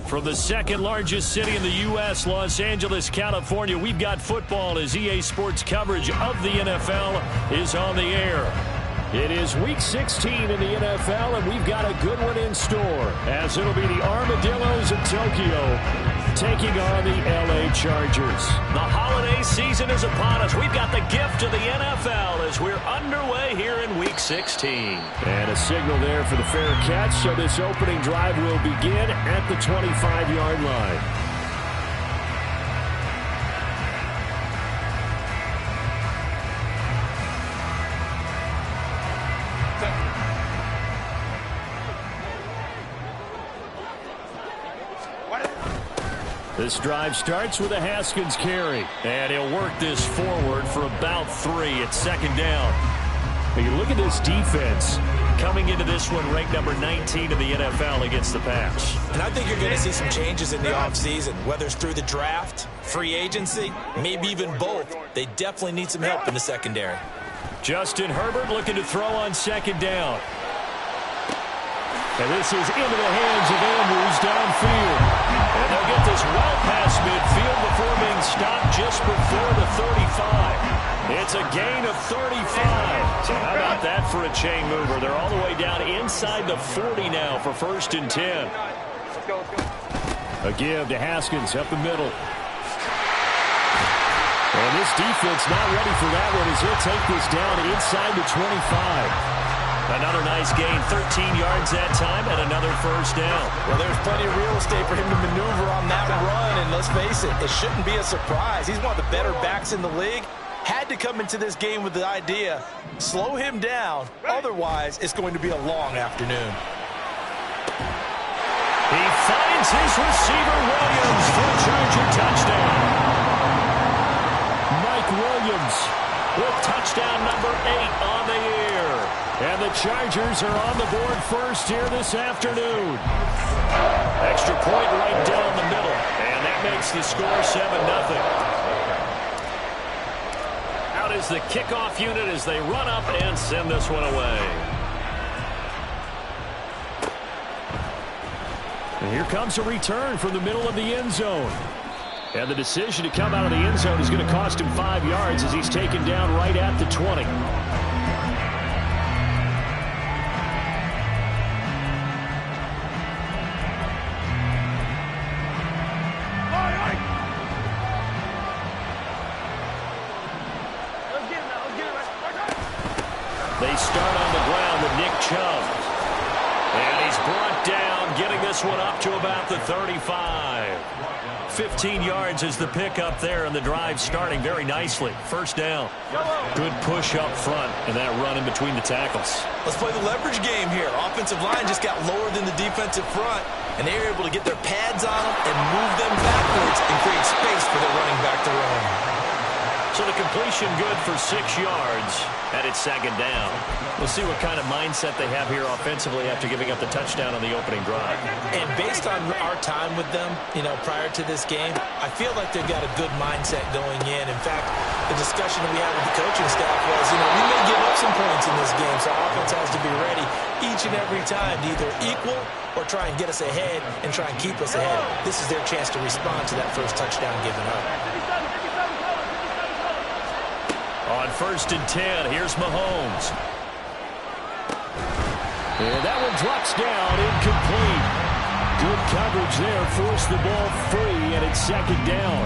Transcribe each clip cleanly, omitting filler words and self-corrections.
From the second largest city in the U.S., Los Angeles, California, we've got football as EA Sports coverage of the NFL is on the air. It is Week 16 in the NFL, and we've got a good one in store, as it'll be the Armadillos of Tokyo taking on the L.A. Chargers. The holiday season is upon us. We've got the gift of the NFL as we're underway here in Week 16. And a signal there for the fair catch, so this opening drive will begin at the 25-yard line. This drive starts with a Haskins carry, and he'll work this forward for about 3 at second down. But you look at this defense coming into this one ranked number 19 in the NFL against the pass. And I think you're going to see some changes in the offseason, whether it's through the draft, free agency, maybe even both. They definitely need some help in the secondary. Justin Herbert looking to throw on second down. And this is into the hands of Andrews downfield. And they'll get this well past midfield before being stopped just before the 35. It's a gain of 35. So how about that for a chain mover? They're all the way down inside the 40 now for 1st and 10. A give to Haskins up the middle. And this defense not ready for that one as he'll take this down inside the 25. Another nice gain, 13 yards that time, and another 1st down. Well, there's plenty of real estate for him to maneuver on that run, and let's face it, it shouldn't be a surprise. He's one of the better backs in the league. Had to come into this game with the idea, slow him down, otherwise it's going to be a long afternoon. He finds his receiver, Williams, for a Charger touchdown. Mike Williams with touchdown number 8 on the year. And the Chargers are on the board first here this afternoon. Extra point right down the middle. And that makes the score 7-0. Out is the kickoff unit as they run up and send this one away. And here comes a return from the middle of the end zone. And the decision to come out of the end zone is going to cost him 5 yards as he's taken down right at the 20. They start on the ground with Nick Chubb. And he's brought down, getting this one up to about the 35. 15 yards is the pickup there, and the drive starting very nicely. 1st down. Good push up front, and that run in between the tackles. Let's play the leverage game here. Offensive line just got lower than the defensive front, and they were able to get their pads on them and move them backwards and create space for the running back to run. So the completion good for 6 yards, and it's 2nd down. We'll see what kind of mindset they have here offensively after giving up the touchdown on the opening drive. And based on our time with them, prior to this game, I feel like they've got a good mindset going in. In fact, the discussion that we had with the coaching staff was, we may give up some points in this game, so offense has to be ready each and every time to either equal or try and get us ahead and try and keep us ahead. This is their chance to respond to that first touchdown given up. On 1st and 10, here's Mahomes. And that one drops down, incomplete. Good coverage there, forced the ball free, and it's 2nd down.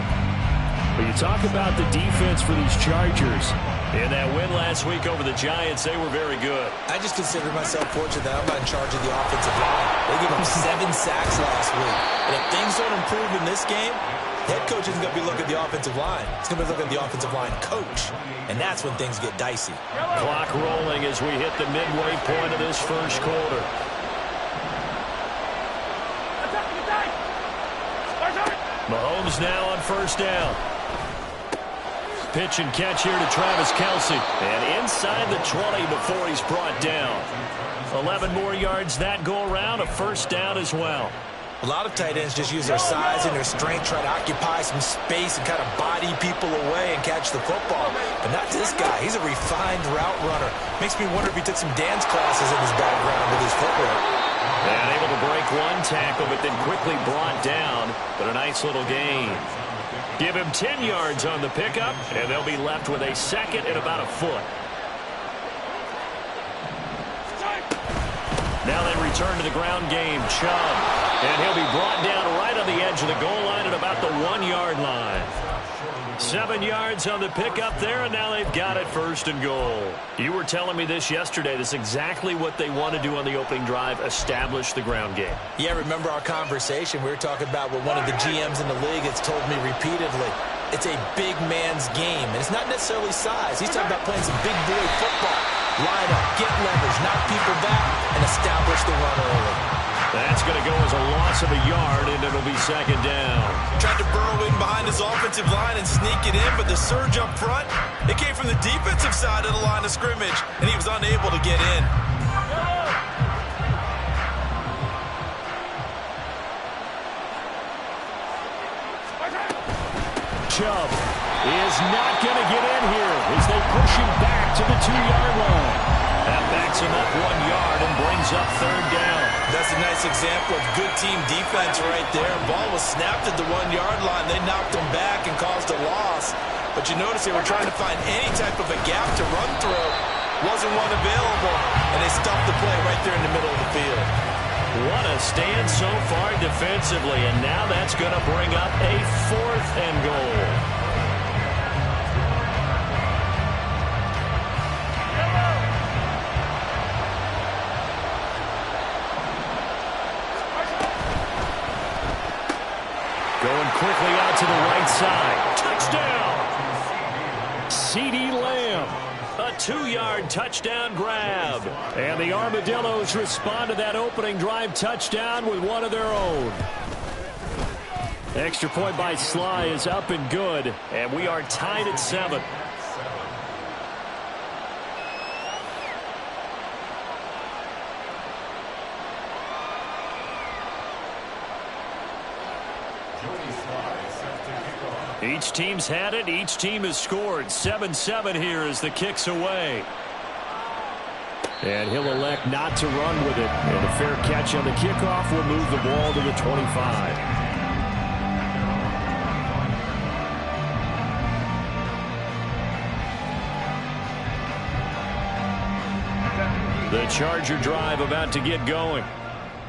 But you talk about the defense for these Chargers. In that win last week over the Giants, they were very good. I just consider myself fortunate that I'm not in charge of the offensive line. They gave up 7 sacks last week. And if things don't improve in this game, head coach isn't going to be looking at the offensive line. He's going to be looking at the offensive line coach. And that's when things get dicey. Clock rolling as we hit the midway point of this 1st quarter. Mahomes now on first down. Pitch and catch here to Travis Kelce. And inside the 20 before he's brought down. 11 more yards that go around, a first down as well. A lot of tight ends just use their size and their strength, try to occupy some space and kind of body people away and catch the football. But not this guy. He's a refined route runner. Makes me wonder if he took some dance classes in his background with his footwork. And able to break one tackle, but then quickly brought down. But a nice little gain. Give him 10 yards on the pickup, and they'll be left with a second and about a foot. Now they return to the ground game. Chubb. And he'll be brought down right on the edge of the goal line at about the 1-yard line. 7 yards on the pickup there, and now they've got it first and goal. You were telling me this yesterday. This is exactly what they want to do on the opening drive, establish the ground game. Yeah, remember our conversation? We were talking about what one of the GMs in the league has told me repeatedly. It's a big man's game, and it's not necessarily size. He's talking about playing some big boy football. Line up, get leverage, knock people back, and establish the run early. That's going to go as a loss of a yard, and it'll be second down. Tried to burrow in behind his offensive line and sneak it in, but the surge up front, it came from the defensive side of the line of scrimmage, and he was unable to get in. Chubb is not going to get in here as they push him back to the 2-yard line. That backs him up 1 yard and brings up third down. That's a nice example of good team defense right there. Ball was snapped at the 1-yard line. They knocked him back and caused a loss. But you notice they were trying to find any type of a gap to run through. Wasn't one available, and they stopped the play right there in the middle of the field. What a stand so far defensively, and now that's going to bring up a 4th and goal. Going quickly out to the right side. Touchdown! CeeDee Lamb. A 2-yard touchdown grab. And the Armadillos respond to that opening drive touchdown with one of their own. Extra point by Sly is up and good. And we are tied at 7. Each team's had it. Each team has scored. 7-7 here as the kick's away. And he'll elect not to run with it. And a fair catch on the kickoff will move the ball to the 25. The Charger drive about to get going.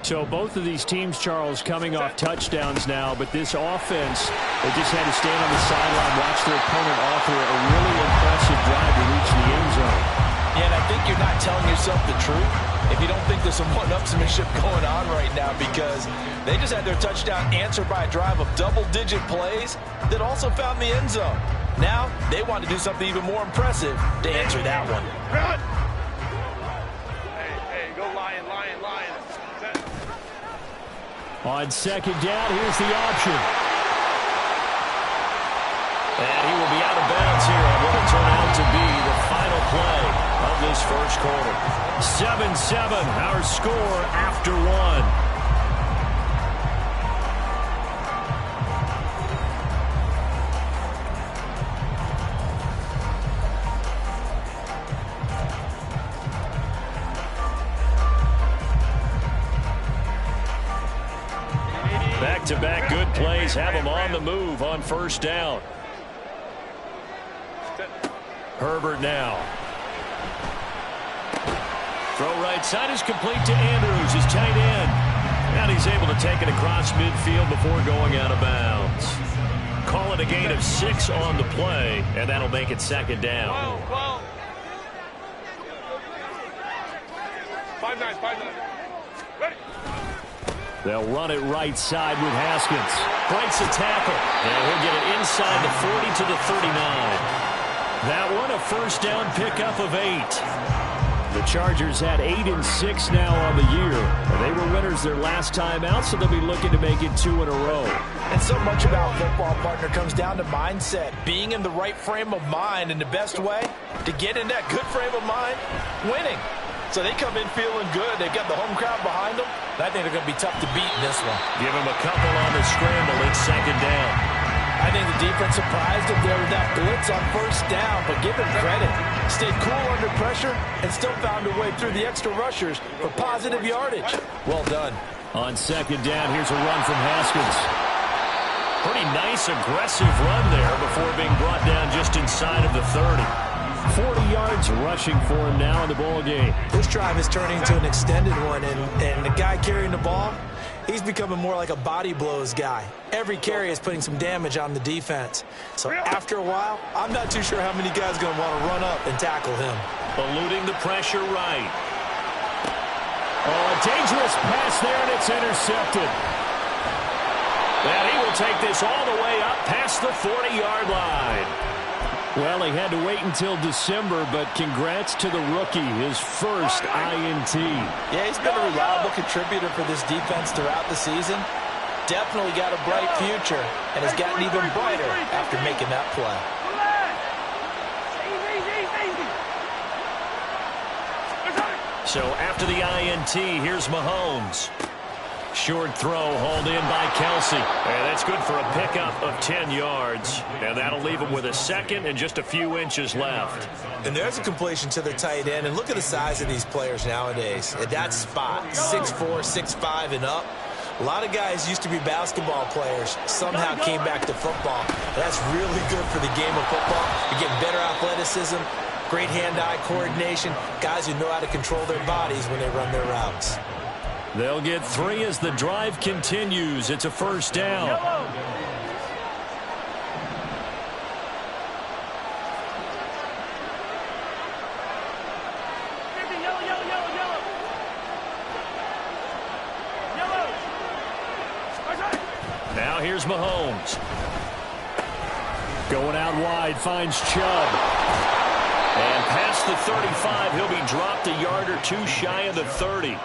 So both of these teams, Charles, coming off touchdowns now, but this offense, they just had to stand on the sideline, watch their opponent offer a really impressive drive to reach the end zone. Yeah, and I think you're not telling yourself the truth if you don't think there's some one-upsmanship going on right now, because they just had their touchdown answered by a drive of double-digit plays that also found the end zone. Now, they want to do something even more impressive to answer that one. Run! Hey, go Lion, Lion, Lion. On second down, here's the option. And he will be out of bounds here on what will turn out to be the final play of this first quarter. 7-7, our score after 1. Back-to-back good plays have him on the move on first down. Herbert now. Throw right side is complete to Andrews, his tight end. And he's able to take it across midfield before going out of bounds. Call it a gain of 6 on the play, and that'll make it second down. 5-9. Ready? They'll run it right side with Haskins. Breaks a tackle, and he'll get it inside the 40 to the 39. That one a first down pickup of 8. The Chargers had 8-6 now on the year. They were winners their last time out, so they'll be looking to make it 2 in a row. And so much about football, partner, comes down to mindset. Being in the right frame of mind, and the best way to get in that good frame of mind, winning. So they come in feeling good. They've got the home crowd behind them. And I think they're going to be tough to beat in this one. Give them a couple on the scramble. It's second down. I think the defense surprised them there with that blitz on first down, but give them credit. Stayed cool under pressure and still found a way through the extra rushers for positive yardage. Well done. On second down, here's a run from Haskins. Pretty nice, aggressive run there before being brought down just inside of the 30. 40 yards rushing for him now in the ball game. This drive is turning into an extended one, and the guy carrying the ball, he's becoming more like a body blows guy. Every carry is putting some damage on the defense. So after a while, I'm not too sure how many guys are going to want to run up and tackle him. Eluding the pressure right. Oh, a dangerous pass there, and it's intercepted. And he will take this all the way up past the 40-yard line. Well, he had to wait until December, but congrats to the rookie, his first INT. Yeah, he's been a reliable contributor for this defense throughout the season. Definitely got a bright future, and has gotten even brighter after making that play. So after the INT, here's Mahomes. Short throw hauled in by Kelsey. And that's good for a pickup of 10 yards. And that'll leave him with a second and just a few inches left. And there's a completion to the tight end. And look at the size of these players nowadays. At that spot, 6'4", 6'5", and up. A lot of guys used to be basketball players. Somehow came back to football. That's really good for the game of football. You get better athleticism, great hand-eye coordination, guys who know how to control their bodies when they run their routes. They'll get 3 as the drive continues. It's a first down. Now here's Mahomes. Going out wide, finds Chubb. And past the 35, he'll be dropped a yard or two shy of the 30.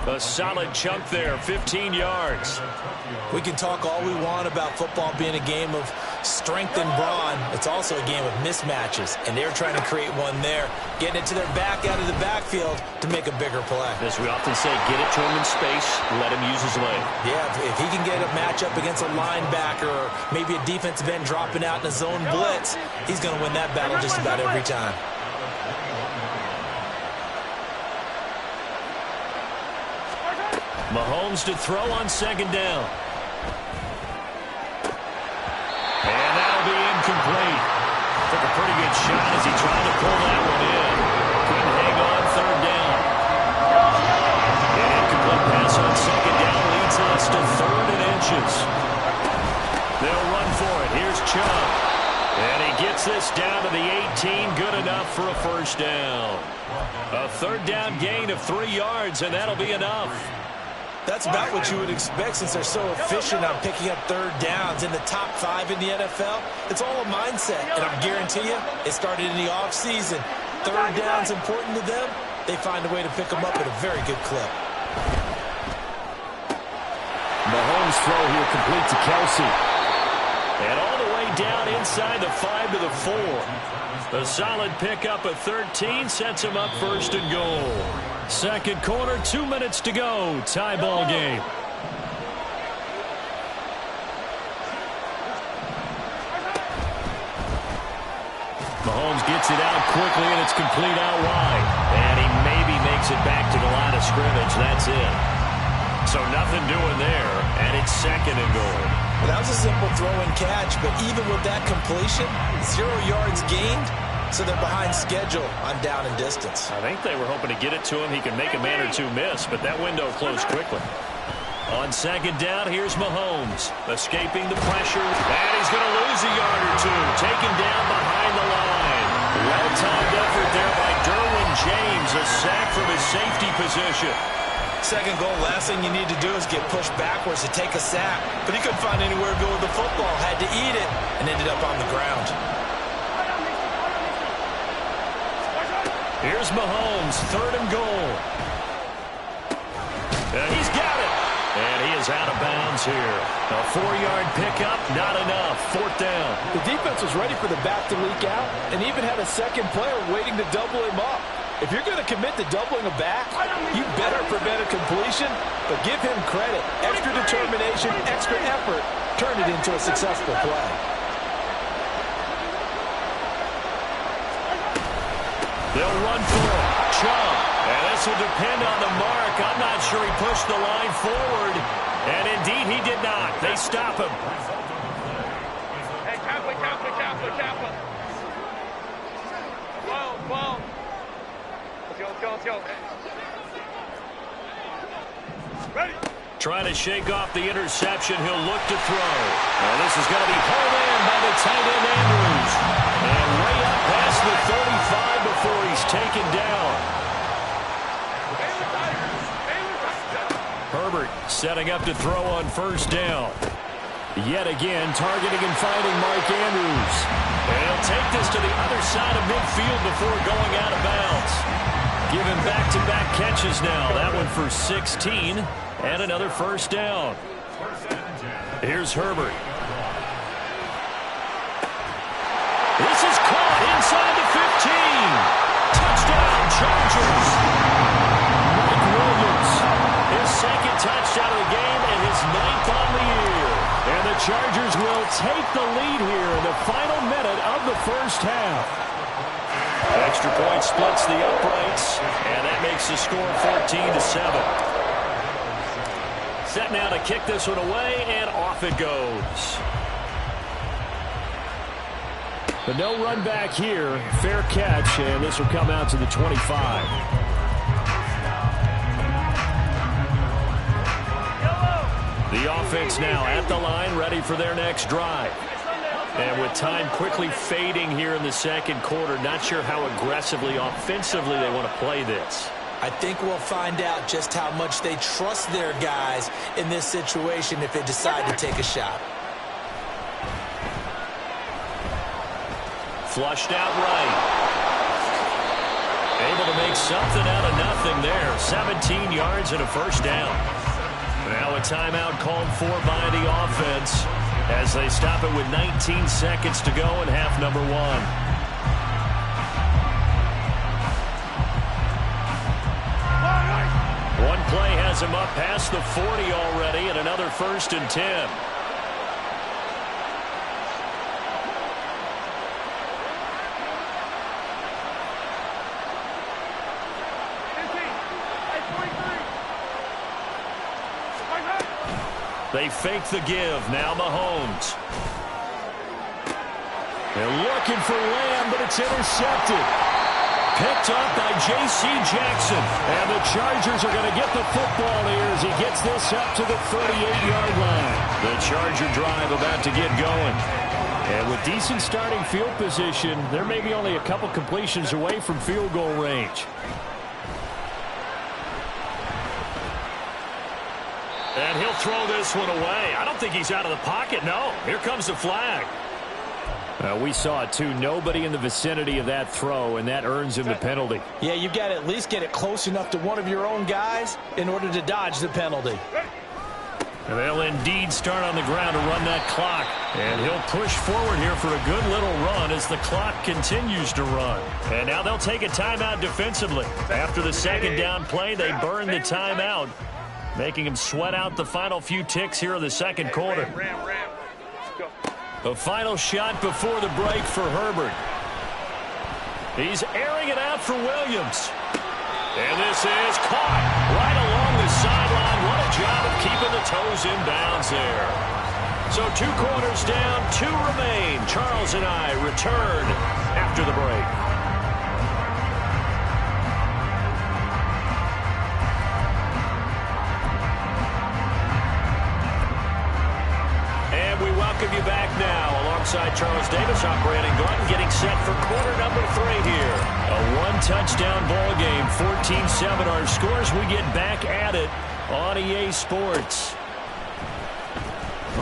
A solid chunk there, 15 yards. We can talk all we want about football being a game of strength and brawn. It's also a game of mismatches, and they're trying to create one there, getting it to their back out of the backfield to make a bigger play. As we often say, get it to him in space, let him use his leg. Yeah, if he can get a matchup against a linebacker or maybe a defensive end dropping out in a zone blitz, he's going to win that battle just about every time. Mahomes to throw on second down. And that'll be incomplete. Took a pretty good shot as he tried to pull that one in. Couldn't hang on third down. An incomplete pass on second down leads us to 3rd and inches. They'll run for it. Here's Chubb. And he gets this down to the 18. Good enough for a first down. A 3rd down gain of 3 yards, and that'll be enough. That's about what you would expect since they're so efficient on picking up 3rd downs in the top 5 in the NFL. It's all a mindset, and I guarantee you it started in the offseason. 3rd down's important to them. They find a way to pick them up at a very good clip. Mahomes' throw here complete to Kelsey. And all the way down inside the 5 to the 4. A solid pickup of 13 sets him up 1st and goal. Second quarter, 2 minutes to go. Tie ball game. Mahomes gets it out quickly, and it's complete out wide. And he maybe makes it back to the line of scrimmage. That's it. So nothing doing there, and it's 2nd and goal. Well, that was a simple throw and catch, but even with that completion, 0 yards gained. So they're behind schedule on down and distance. I think they were hoping to get it to him. He could make a man or two miss, but that window closed quickly. On second down, here's Mahomes. Escaping the pressure. And he's going to lose a yard or two. Taken down behind the line. Well-timed effort there by Derwin James. A sack from his safety position. 2nd goal, last thing you need to do is get pushed backwards to take a sack. But he couldn't find anywhere to go with the football. Had to eat it and ended up on the ground. Here's Mahomes, 3rd and goal. He's got it. And he is out of bounds here. A 4-yard pickup, not enough. 4th down. The defense was ready for the back to leak out and even had a second player waiting to double him up. If you're going to commit to doubling a back, you better prevent a completion, but give him credit. Extra determination, extra effort, turn it into a successful play. They'll run for it. Chubb. And this will depend on the mark. I'm not sure he pushed the line forward. And indeed, he did not. They stop him. Hey, Kaplan. 12. Let's go. Ready. Trying to shake off the interception. He'll look to throw. And this is going to be pulled in by the tight end Andrews. And way up past the 35 before he's taken down. Herbert setting up to throw on 1st down. Yet again, targeting and finding Mark Andrews. And he'll take this to the other side of midfield before going out of bounds. Give him back-to-back catches now. That one for 16 and another 1st down. Here's Herbert. This is caught inside the 15. Touchdown, Chargers. Mike Williams. His 2nd touchdown of the game and his 9th on the year. And the Chargers will take the lead here in the final minute of the 1st half. Extra point splits the uprights, and that makes the score 14-7. Set now to kick this one away, and off it goes. But no run back here. Fair catch, and this will come out to the 25. The offense now at the line, ready for their next drive. And with time quickly fading here in the 2nd quarter, not sure how aggressively, offensively they want to play this. I think we'll find out just how much they trust their guys in this situation if they decide to take a shot. Flushed out right. Able to make something out of nothing there. 17 yards and a 1st down. Now a timeout called for by the offense as they stop it with 19 seconds to go in half number 1. One play has him up past the 40 already and another 1st and 10. They fake the give. Now Mahomes. They're looking for Lamb, but it's intercepted. Picked up by J.C. Jackson. And the Chargers are going to get the football here as he gets this up to the 38-yard line. The Charger drive about to get going. And with decent starting field position, they're maybe only a couple completions away from field goal range. And he'll throw this one away. I don't think he's out of the pocket, no. Here comes the flag. We saw it, too. Nobody in the vicinity of that throw, and that earns him the penalty. Yeah, you've got to at least get it close enough to one of your own guys in order to dodge the penalty. And they'll indeed start on the ground to run that clock. And he'll push forward here for a good little run as the clock continues to run. And now they'll take a timeout defensively. After the 2nd down play, they burn the timeout, making him sweat out the final few ticks here in the 2nd quarter. A final shot before the break for Herbert. He's airing it out for Williams. And this is caught right along the sideline. What a job of keeping the toes in bounds there. So 2 quarters down, 2 remain. Charles and I return after the break. And we welcome you back now alongside Charles Davis. I'm Brandon Gordon getting set for quarter number 3 here. A 1-touchdown ball game, 14-7 our scores. We get back at it on EA Sports.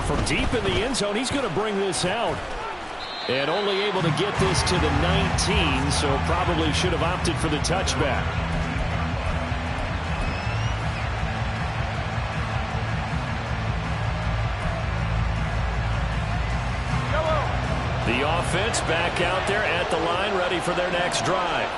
From deep in the end zone, he's going to bring this out. And only able to get this to the 19, so probably should have opted for the touchback. The offense back out there at the line, ready for their next drive.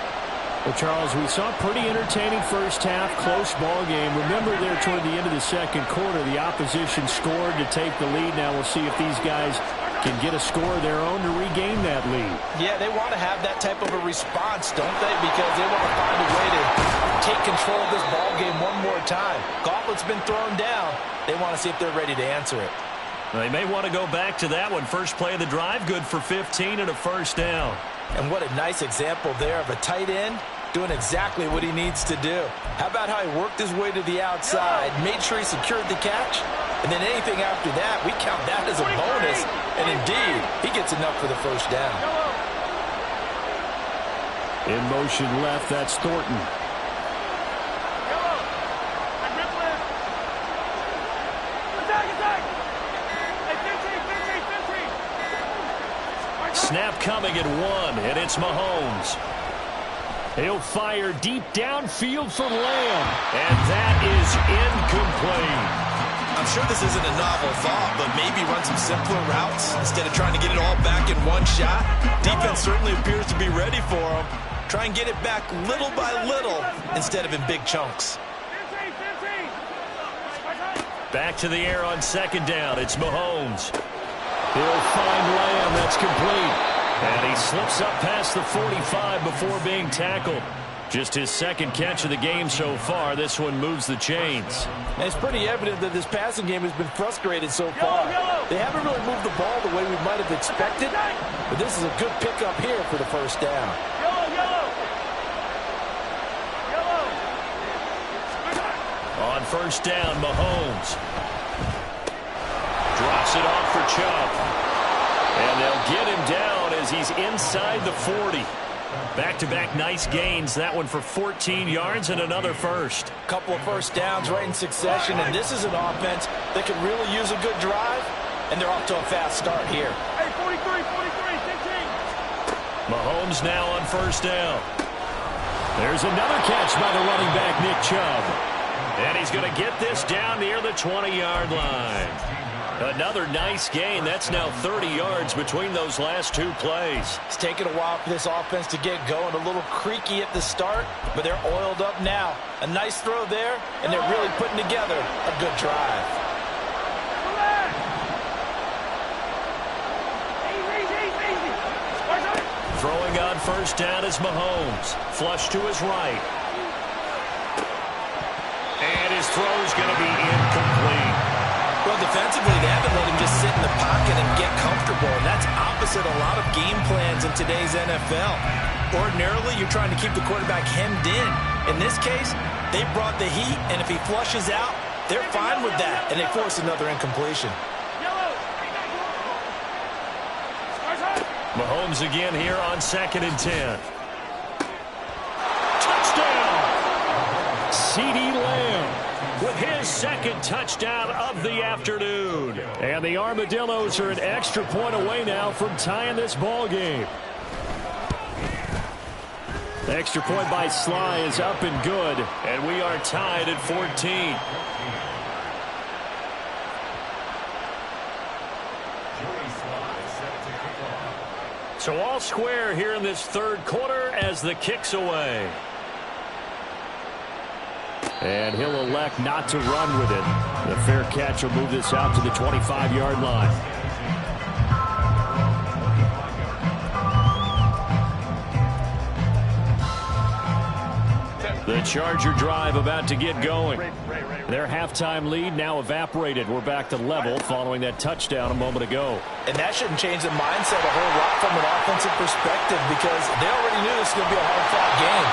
Well, Charles, we saw a pretty entertaining first half, close ball game. Remember there toward the end of the second quarter, the opposition scored to take the lead. Now we'll see if these guys can get a score of their own to regain that lead. Yeah, they want to have that type of a response, don't they? Because they want to find a way to take control of this ball game one more time. Gauntlet's been thrown down. They want to see if they're ready to answer it. They may want to go back to that one. First play of the drive, good for 15 and a first down. And what a nice example there of a tight end doing exactly what he needs to do. How about how he worked his way to the outside, made sure he secured the catch, and then anything after that, we count that as a bonus. And indeed, he gets enough for the first down. In motion left, that's Thornton. Snap coming at 1, and it's Mahomes. He'll fire deep downfield for Lamb, and that is incomplete. I'm sure this isn't a novel thought, but maybe run some simpler routes instead of trying to get it all back in one shot. Defense certainly appears to be ready for him. Try and get it back little by little instead of in big chunks. Back to the air on second down. It's Mahomes. He'll find Lamb. That's complete. And he slips up past the 45 before being tackled. Just his second catch of the game so far. This one moves the chains. And it's pretty evident that this passing game has been frustrated so far. They haven't really moved the ball the way we might have expected, but this is a good pickup here for the first down. On first down, Mahomes drops it off for Chubb. And they'll get him down as he's inside the 40. Back-to-back nice gains. That one for 14 yards and another first. Couple of first downs right in succession, and this is an offense that could really use a good drive, and they're off to a fast start here. Hey, 43, 15. Mahomes now on first down. There's another catch by the running back, Nick Chubb. And he's going to get this down near the 20-yard line. Another nice gain. That's now 30 yards between those last two plays. It's taken a while for this offense to get going. A little creaky at the start, but they're oiled up now. A nice throw there, and they're really putting together a good drive. Throwing on first down is Mahomes. Flush to his right. And his throw's going to be incomplete. Well, defensively, they haven't let him just sit in the pocket and get comfortable, and that's opposite a lot of game plans in today's NFL. Ordinarily, you're trying to keep the quarterback hemmed in. In this case, they brought the heat, and if he flushes out, they're fine with that, and they force another incompletion. Mahomes again here on 2nd and 10. Touchdown! CeeDee Lamb with his second touchdown of the afternoon. And the Armadillos are an extra point away now from tying this ball game. The extra point by Sly is up and good, and we are tied at 14. So all square here in this third quarter as the kick's away. And he'll elect not to run with it. The fair catch will move this out to the 25-yard line. The Charger drive about to get going. Their halftime lead now evaporated. We're back to level following that touchdown a moment ago. And that shouldn't change the mindset a whole lot from an offensive perspective because they already knew this was going to be a hard-fought game.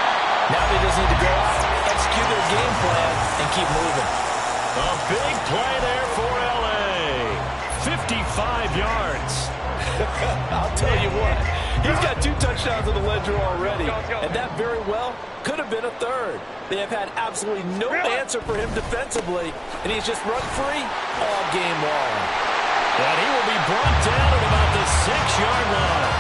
Now they just need to go out, execute their game plan, and keep moving. A big play there for L.A. 55 yards. I'll tell you what, he's got 2 touchdowns on the ledger already, and that very well could have been a third. They have had absolutely no answer for him defensively, and he's just run free all game long. And he will be brought down at about the 6-yard line.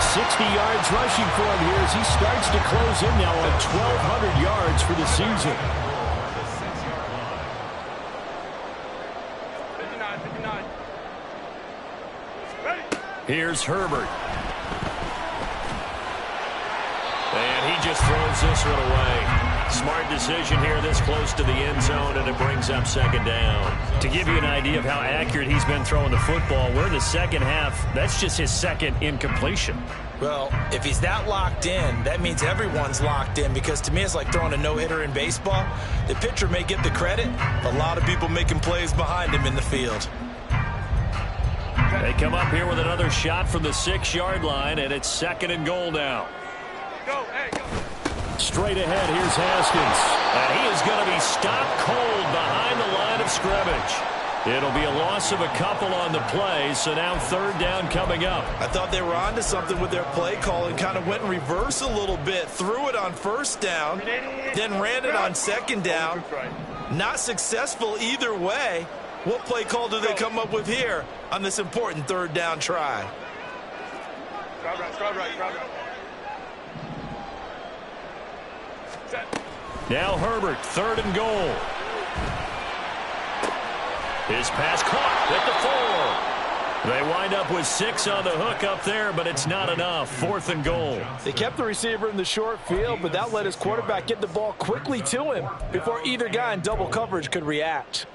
60 yards rushing for him here as he starts to close in now on 1,200 yards for the season. 59, 59. Ready. Here's Herbert. And he just throws this one away. Smart decision here this close to the end zone, and it brings up second down. To give you an idea of how accurate he's been throwing the football, we're in the second half. That's just his second incompletion. Well, if he's that locked in, that means everyone's locked in, because to me it's like throwing a no-hitter in baseball. The pitcher may get the credit, but a lot of people making plays behind him in the field. They come up here with another shot from the 6-yard line, and it's second and goal now. Go, hey, go. Straight ahead, here's Haskins. And he is going to be stopped cold behind the line of scrimmage. It'll be a loss of a couple on the play, so now third down coming up. I thought they were onto something with their play call and kind of went in reverse a little bit. Threw it on first down, then ran it on second down. Not successful either way. What play call do they come up with here on this important third down try? Crowd right, crowd right, crowd right. Now Herbert, third and goal. His pass caught at the 4. They wind up with 6 on the hook up there, but it's not enough. Fourth and goal. They kept the receiver in the short field, but that let his quarterback get the ball quickly to him before either guy in double coverage could react.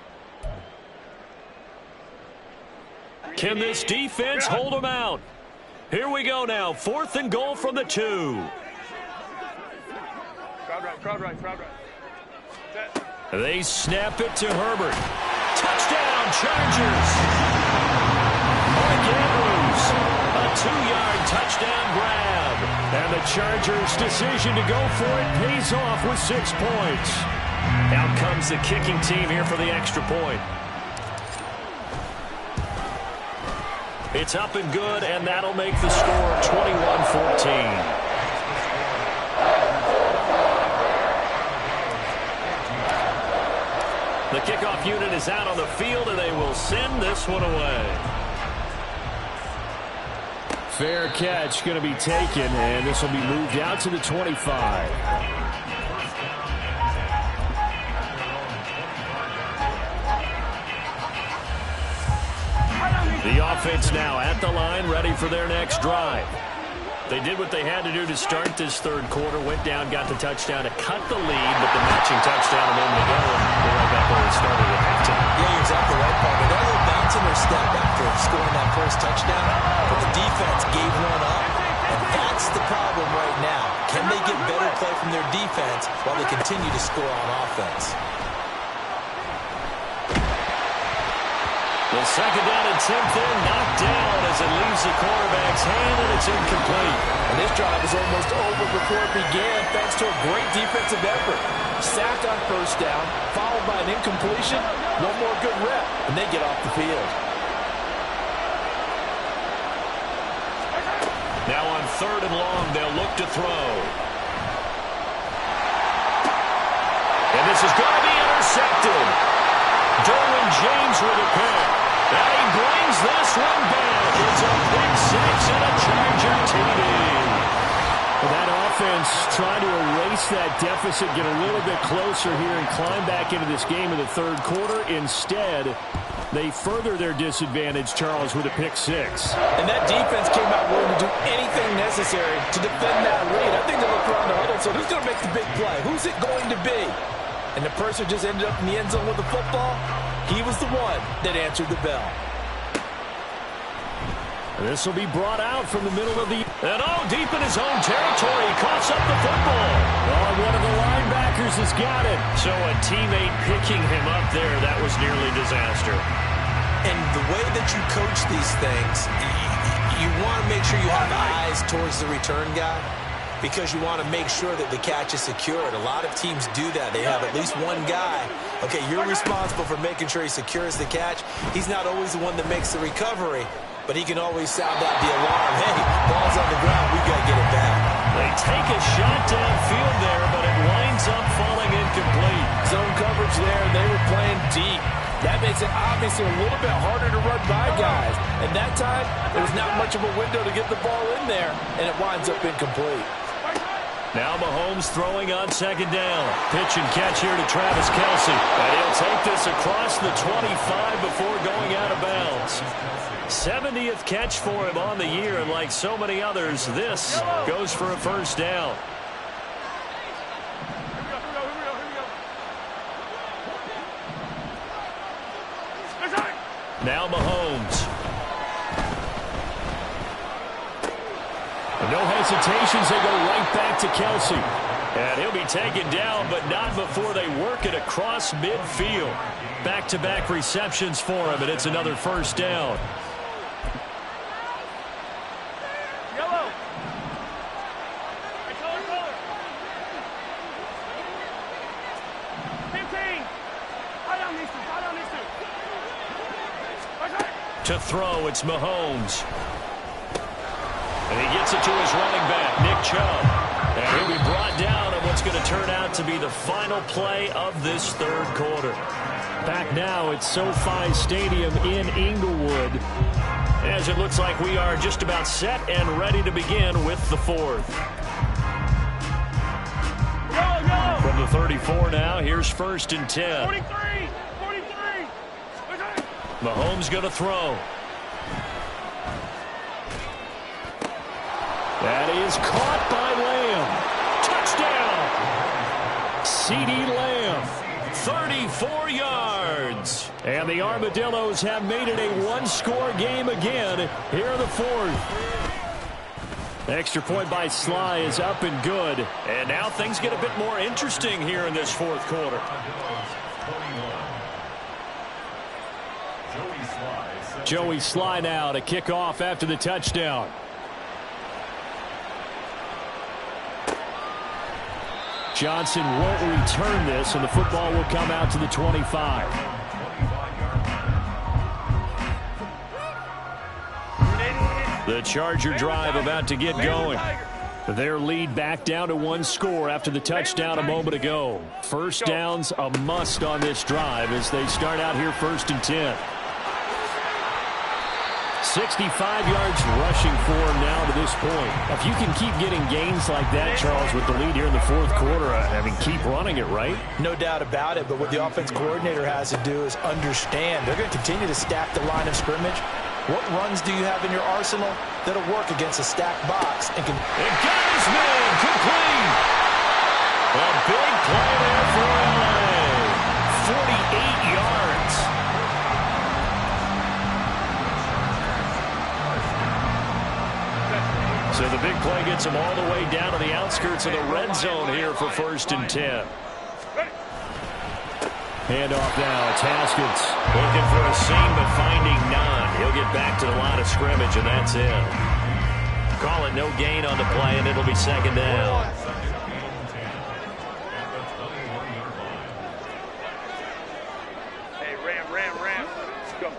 Can this defense hold him out? Here we go now. Fourth and goal from the 2. Crowd right, crowd right. Set. They snap it to Herbert. Touchdown, Chargers. Mark Andrews, a 2-yard touchdown grab. And the Chargers' decision to go for it pays off with 6 points. Out comes the kicking team here for the extra point. It's up and good, and that'll make the score 21-14. The kickoff unit is out on the field, and they will send this one away. Fair catch going to be taken, and this will be moved out to the 25. The offense now at the line, ready for their next drive. They did what they had to do to start this third quarter. Went down, got the touchdown to cut the lead, but the matching touchdown a moment ago, and they're right back where they started at halftime. Yeah, you're exactly right, Paul. They got a little bounce in their step after scoring that first touchdown, but the defense gave one up, and that's the problem right now. Can they get better play from their defense while they continue to score on offense? The second down attempt there, knocked down as it leaves the quarterback's hand, and it's incomplete. And this drive was almost over before it began thanks to a great defensive effort. Sacked on first down, followed by an incompletion, one more good rep, and they get off the field. Now on third and long, they'll look to throw. And this is going to be intercepted. Derwin James with a pick. And he brings this one back. It's a big 6 and a Charger TD. Well, that offense trying to erase that deficit, get a little bit closer here and climb back into this game in the third quarter. Instead, they further their disadvantage, Charles, with a pick 6. And that defense came out willing to do anything necessary to defend that lead. I think they looked around the huddle, so who's going to make the big play? Who's it going to be? And the person just ended up in the end zone with the football. He was the one that answered the bell. This will be brought out from the middle of the... And deep in his own territory. He coughs up the football. One of the linebackers has got it. So a teammate picking him up there, that was nearly disaster. And the way that you coach these things, you want to make sure you have eyes towards the return guy, because you want to make sure that the catch is secured. A lot of teams do that. They have at least one guy. Okay, you're responsible for making sure he secures the catch. He's not always the one that makes the recovery, but he can always sound out the alarm. Hey, ball's on the ground. We got to get it back. They take a shot downfield there, but it winds up falling incomplete. Zone coverage there. They were playing deep. That makes it obviously a little bit harder to run by guys. And that time, there's not much of a window to get the ball in there, and it winds up incomplete. Now Mahomes throwing on second down. Pitch and catch here to Travis Kelce. And he'll take this across the 25 before going out of bounds. 70th catch for him on the year, and like so many others, this goes for a first down. Now Mahomes. No hesitations, they go right back to Kelce. And he'll be taken down, but not before they work it across midfield. Back-to-back receptions for him, and it's another first down. Yellow. Color. 15. To throw, it's Mahomes. And he gets it to his running back, Nick Chubb. And he'll be brought down on what's going to turn out to be the final play of this third quarter. Back now at SoFi Stadium in Inglewood, as it looks like we are just about set and ready to begin with the fourth. Go. From the 34 now, here's first and 10. 43. Mahomes going to throw. That is caught by Lamb. Touchdown. CeeDee Lamb. 34 yards. And the Armadillos have made it a one-score game again here in the fourth. Extra point by Sly is up and good. And now things get a bit more interesting here in this fourth quarter. Joey Sly now to kick off after the touchdown. Johnson won't return this, and the football will come out to the 25. The Charger drive about to get going. Their lead back down to one score after the touchdown a moment ago. First down's a must on this drive as they start out here first and 10. 65 yards rushing for him now to this point. If you can keep getting gains like that, Charles, with the lead here in the fourth quarter, I mean, keep running it, right? No doubt about it, but what the offense coordinator has to do is understand. They're going to continue to stack the line of scrimmage. What runs do you have in your arsenal that'll work against a stacked box? And got his man complete. A big play there for LA. 48 yards. So the big play gets him all the way down to the outskirts of the red zone here for first and 10. Handoff now. It's Haskins looking for a seam but finding none. He'll get back to the line of scrimmage, and that's it. Call it no gain on the play, and it'll be second down. Hey, Ram. Let's go.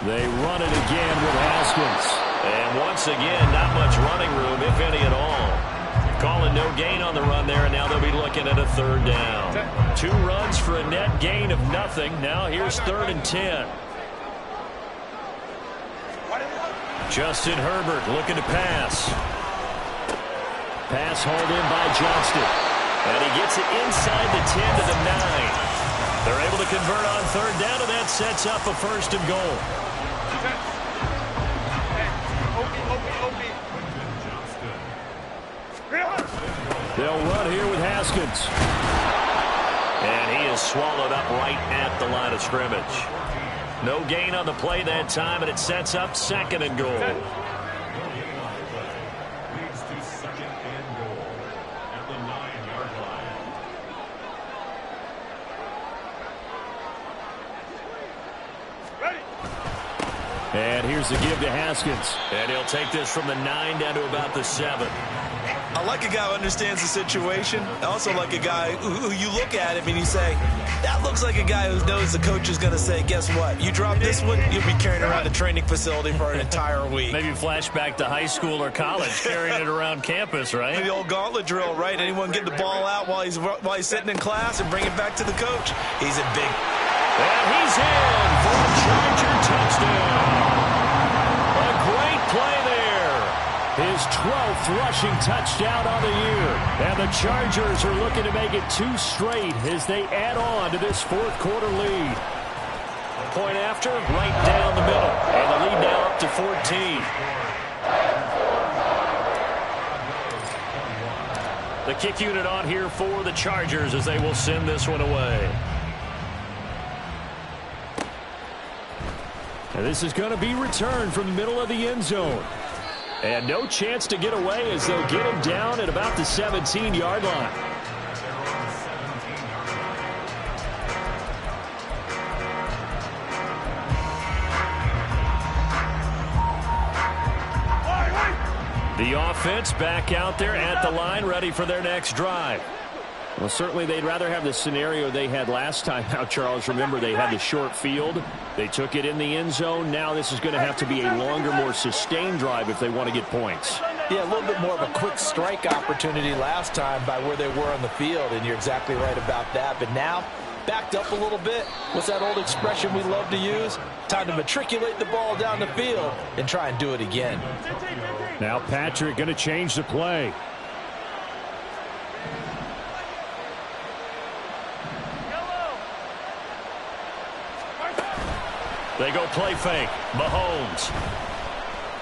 They run it again with Haskins. And once again, not much running room, if any at all. Calling no gain on the run there, and now they'll be looking at a third down. 2 runs for a net gain of nothing. Now here's third and 10. Justin Herbert looking to pass. Pass hauled in by Johnston. And he gets it inside the 10 to the 9. They're able to convert on third down, and that sets up a first and goal. They'll run here with Haskins. And he is swallowed up right at the line of scrimmage. No gain on the play that time, and it sets up second and goal. Leads to second and goal at the 9-yard line. And here's the give to Haskins. And he'll take this from the 9 down to about the 7. I like a guy who understands the situation. I also like a guy who you look at him and you say, that looks like a guy who knows the coach is going to say, guess what? You drop this one, you'll be carrying around the training facility for an entire week. Maybe flashback to high school or college, carrying it around campus, right? The old gauntlet drill, right? Anyone get the ball out while he's sitting in class and bring it back to the coach. He's a big And he's in for a Charger touchdown. A great play there. His 12th rushing touchdown on the year. And the Chargers are looking to make it 2 straight as they add on to this fourth quarter lead. Point after, right down the middle. And the lead now up to 14. The kick unit on here for the Chargers as they will send this one away. And this is going to be returned from the middle of the end zone. And no chance to get away as they'll get him down at about the 17-yard line. The offense back out there at the line, ready for their next drive. Well, certainly they'd rather have the scenario they had last time out, Charles. Remember, they had the short field. They took it in the end zone. Now this is going to have to be a longer, more sustained drive if they want to get points. Yeah, a little bit more of a quick strike opportunity last time by where they were on the field, and you're exactly right about that. But now, backed up a little bit. What's that old expression we love to use? Time to matriculate the ball down the field and try and do it again. Now Patrick going to change the play. They go play fake. Mahomes.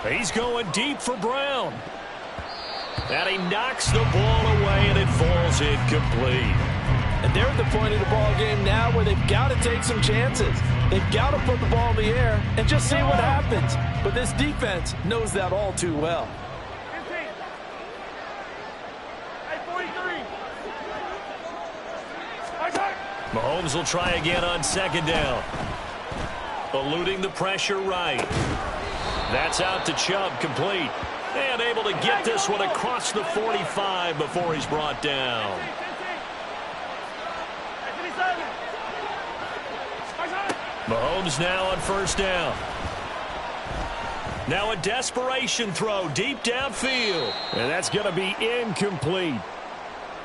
He's going deep for Brown. And he knocks the ball away, and it falls incomplete. And they're at the point of the ball game now where they've got to take some chances. They've got to put the ball in the air and just see what happens. But this defense knows that all too well. 15. Hey, 43. Mahomes will try again on second down. Eluding the pressure right. That's out to Chubb, complete. And able to get this one across the 45 before he's brought down. Mahomes now on first down. Now a desperation throw deep downfield. And that's going to be incomplete.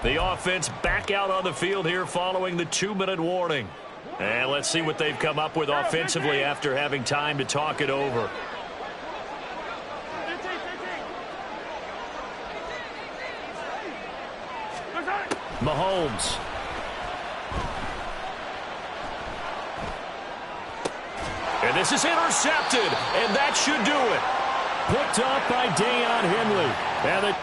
The offense back out on the field here following the 2-minute warning. And let's see what they've come up with offensively after having time to talk it over. Mahomes. And this is intercepted, and that should do it. Picked off by Deion Henley. And